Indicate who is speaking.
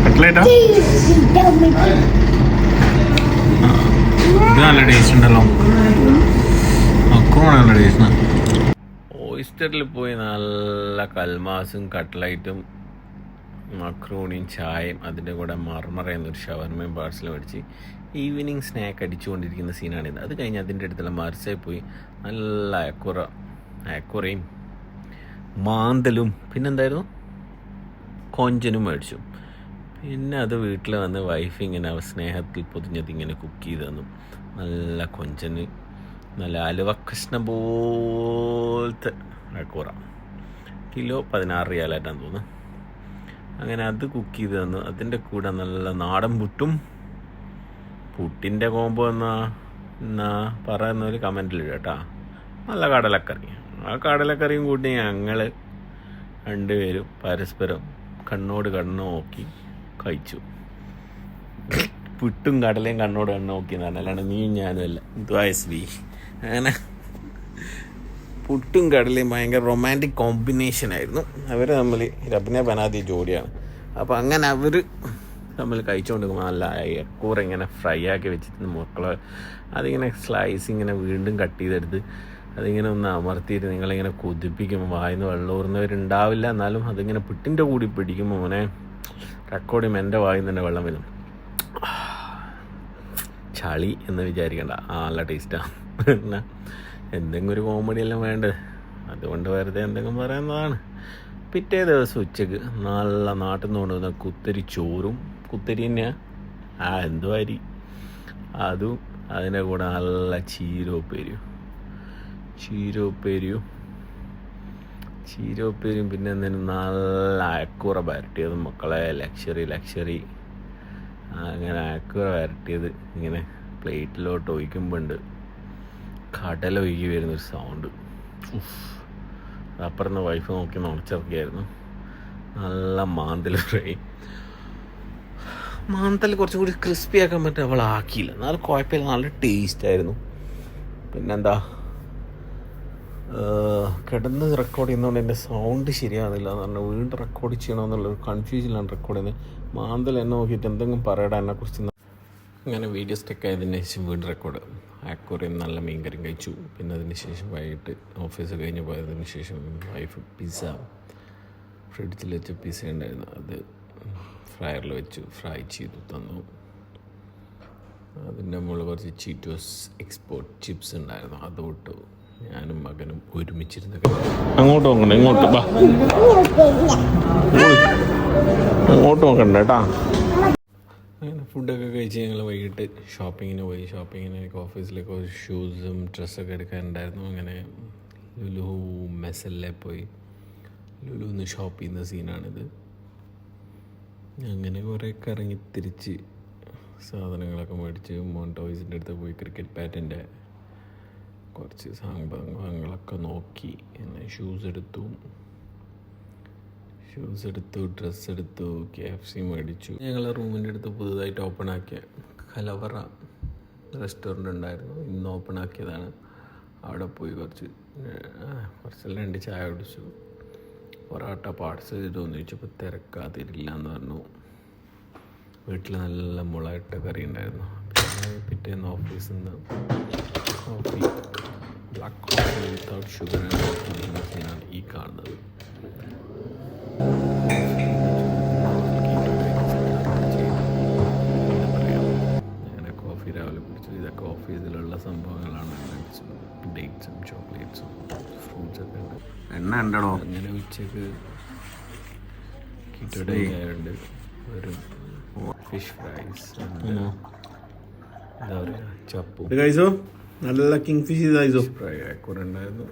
Speaker 1: കട്ട്ലേറ്റാ ഇത് നല്ല ടേസ്റ്റ് ഉണ്ടല്ലോ. മക്രോണ നല്ല ടേസ്റ്റ്. ഓയിസ്റ്ററിൽ പോയി നല്ല കൽമാസും കട്ട്ലൈറ്റും മക്രോണിയും ചായയും അതിൻ്റെ കൂടെ മർമറ എന്നൊരു ഷവർമയും പാർസൽ മേടിച്ച് ഈവനിങ് സ്നാക്ക് അടിച്ചുകൊണ്ടിരിക്കുന്ന സീനാണിത്. അത് കഴിഞ്ഞ് അതിൻ്റെ അടുത്തുള്ള മർസയിൽ പോയി നല്ല അയക്കുറയും മാന്തലും പിന്നെന്തായിരുന്നു കൊഞ്ചനും മേടിച്ചു. പിന്നെ അത് വീട്ടിൽ വന്ന് വൈഫ് ഇങ്ങനെ സ്നേഹത്തിൽ പൊതിഞ്ഞത് ഇങ്ങനെ കുക്ക് ചെയ്ത് തന്നു. നല്ല കൊഞ്ചന് നല്ല അലുവ കഷ്ണം പോലത്തെ അയക്കൂറ കിലോ 16 റിയാലായിട്ടാണ് തോന്നുന്നു. അങ്ങനെ അത് കുക്ക് ചെയ്ത് തന്നു. അതിൻ്റെ കൂടെ നല്ല നാടൻ പുട്ടിൻ്റെ കോമ്പോ എന്നാ പറയുന്നൊരു കമൻറ്റിൽ കേട്ടാ. നല്ല കടലക്കറി. ആ കടലക്കറിയും കൂട്ടി ഞങ്ങൾ രണ്ടുപേരും പരസ്പരം കണ്ണോട് കണ്ണ് നോക്കി കഴിച്ചു. പുട്ടും കടലയും കണ്ണോട് കണ്ണ് നോക്കി എന്നാണ്, അല്ലാണ്ട് നീയും ഞാനും അല്ല. ദ്വായസ്ബി അങ്ങനെ പുട്ടും കടലയും ഭയങ്കര റൊമാൻറ്റിക് കോമ്പിനേഷൻ ആയിരുന്നു. അവർ തമ്മിൽ രബിനെ ബനാദി ജോഡിയാണ്. അപ്പോൾ അങ്ങനെ അവർ തമ്മിൽ കഴിച്ചുകൊണ്ടിരിക്കുമ്പോൾ നല്ല അയക്കൂറ ഇങ്ങനെ ഫ്രൈ ആക്കി വെച്ചിട്ട് മക്കളെ അതിങ്ങനെ സ്ലൈസ് ഇങ്ങനെ വീണ്ടും കട്ട് ചെയ്തെടുത്ത് അതിങ്ങനെ ഒന്ന് അമർത്തിയിട്ട് നിങ്ങളിങ്ങനെ കൊതിപ്പിക്കുമ്പോൾ വായിന്ന് വെള്ളം ഊറുന്നവരുണ്ടാവില്ല. എന്നാലും അതിങ്ങനെ പുട്ടിൻ്റെ കൂടി പിടിക്കുമ്പോൾ മോനെ റെക്കോർഡും എൻ്റെ വായിൽ തന്നെ വെള്ളം വരും. ചളി എന്ന് വിചാരിക്കണ്ട, നല്ല ടേസ്റ്റാണ്. പിന്നെ എന്തെങ്കിലും ഒരു കോമഡി എല്ലാം വേണ്ടത്, അതുകൊണ്ട് വെറുതെ എന്തെങ്കിലും പറയുന്നതാണ്. പിറ്റേ ദിവസം ഉച്ചക്ക് നല്ല നാട്ടിൽ നിന്ന് കൊണ്ടുവന്ന കുത്തരി ചോറും, കുത്തരി തന്നെയാണ് എന്തോ അരി, അതും അതിൻ്റെ കൂടെ നല്ല ചീരോപ്പേരിയും പിന്നെ എന്തെങ്കിലും നല്ല അയക്കൂറ വരട്ടിയതും മക്കളെ ലക്ഷറി. അങ്ങനെ അയക്കൂറ വരട്ടിയത് ഇങ്ങനെ പ്ലേറ്റിലോട്ട് ഒഴിക്കുമ്പോണ്ട് കടല ഒഴുകി വരുന്നൊരു സൗണ്ട്. അപ്പുറത്ത് വൈഫ് നോക്കി നുണച്ചിറക്കിയായിരുന്നു. നല്ല മാന്തൽ ഫ്രൈ. മാന്തൽ കുറച്ചും കൂടി ക്രിസ്പി ആക്കാൻ പറ്റും, അവൾ ആക്കിയില്ല. എന്നാലും കുഴപ്പമില്ല, നല്ല ടേസ്റ്റായിരുന്നു. പിന്നെന്താ കിടന്ന് റെക്കോർഡ് ചെയ്യുന്നതുകൊണ്ട് എൻ്റെ സൗണ്ട് ശരിയാകുന്നില്ല എന്ന് പറഞ്ഞാൽ വീണ്ടും റെക്കോർഡ് ചെയ്യണമെന്നുള്ളൊരു കൺഫ്യൂഷനിലാണ് റെക്കോർഡ് ചെയ്യുന്നത്. മാന്തൽ എന്നെ നോക്കിയിട്ട് എന്തെങ്കിലും പറയടാ എന്നെക്കുറിച്ച്. അങ്ങനെ വീഡിയോ സ്റ്റക്ക് ആയതിന് ശേഷം വീണ്ടും റെക്കോർഡ്. അയക്കൂറയും നല്ല മീൻകറിയും കഴിച്ചു. പിന്നെ അതിന് ശേഷം വൈകിട്ട് ഓഫീസ് കഴിഞ്ഞ് പോയതിന് ശേഷം വൈഫ് പിസ്സ ഫ്രിഡ്ജിൽ വെച്ച പിസ്സ ഉണ്ടായിരുന്നു, അത് ഫ്രയറിൽ വെച്ചു ഫ്രൈ ചെയ്തു തന്നു. അതിൻ്റെ മുകളിൽ കുറച്ച് ചീറ്റോസ് എക്സ്പോർട്ട് ചിപ്സ് ഉണ്ടായിരുന്നു, അത് വിട്ടു. ഞാനും മകനും ഒരുമിച്ചിരുന്ന് അങ്ങോട്ട് നോക്കണ്ട, ഇങ്ങോട്ട് ബാ, അങ്ങോട്ട് നോക്കണ്ട കേട്ടാ. അങ്ങനെ ഫുഡൊക്കെ കഴിച്ച് ഞങ്ങൾ വൈകിട്ട് ഷോപ്പിങ്ങിന് പോയി. ഷോപ്പിങ്ങിന് ഓഫീസിലേക്ക് ഒരു ഷൂസും ഡ്രസ്സൊക്കെ എടുക്കാനുണ്ടായിരുന്നു. അങ്ങനെ ലുലു മെസ്സലിലെ പോയി ലുലുന്ന് ഷോപ്പ് ചെയ്യുന്ന സീനാണിത്. അങ്ങനെ കുറേ കറങ്ങി തിരിച്ച് സാധനങ്ങളൊക്കെ മേടിച്ച് മോണ്ടോയ്സിൻ്റെ അടുത്ത് പോയി ക്രിക്കറ്റ് ബാറ്റിൻ്റെ കുറച്ച് സാധനങ്ങളൊക്കെ നോക്കി. പിന്നെ ഷൂസ് എടുത്തു, ഡ്രസ്സ് എടുത്തു, KFC മേടിച്ചു. ഞങ്ങളെ റൂമിൻ്റെ അടുത്ത് പുതുതായിട്ട് ഓപ്പൺ ആക്കിയ കലവറ റെസ്റ്റോറൻ്റ് ഉണ്ടായിരുന്നു, ഇന്ന് ഓപ്പൺ ആക്കിയതാണ്. അവിടെ പോയി കുറച്ചെല്ലാം 2 ചായ കുടിച്ചു. പൊറോട്ട പാർസൽ ചെയ്തോന്ന് ചോദിച്ചപ്പോൾ തിരക്കാതിരില്ല എന്ന് പറഞ്ഞു. വീട്ടിൽ നല്ല മുളകിട്ട കറി ഉണ്ടായിരുന്നു. പിന്നെ പിറ്റേന്ന് ഓഫീസിൽ നിന്ന് ബ്ലാക്ക് കോഫി വിത്തൗട്ട് ഷുഗർ ആണ് ഈ കാണുന്നത്. അങ്ങനെ കോഫി രാവിലെ കുടിച്ചു. ഇതൊക്കെ ഓഫീസിലുള്ള സംഭവങ്ങളാണ്. ഡേറ്റ്സും ചോക്ലേറ്റ്സും ഫ്രൂട്ട്സൊക്കെ ഉണ്ട്. എണ്ണ ഉണ്ടോ? അങ്ങനെ ഉച്ചക്ക് കീറ്റോ ഡേ ആയതുകൊണ്ട് ഒരു ഫിഷ് ഫ്രൈസ്, എന്താ പറയുക, ചപ്പു, നല്ല കിങ് ഫിഷ് ഫ്രൈ കൂടെ ഉണ്ടായിരുന്നു.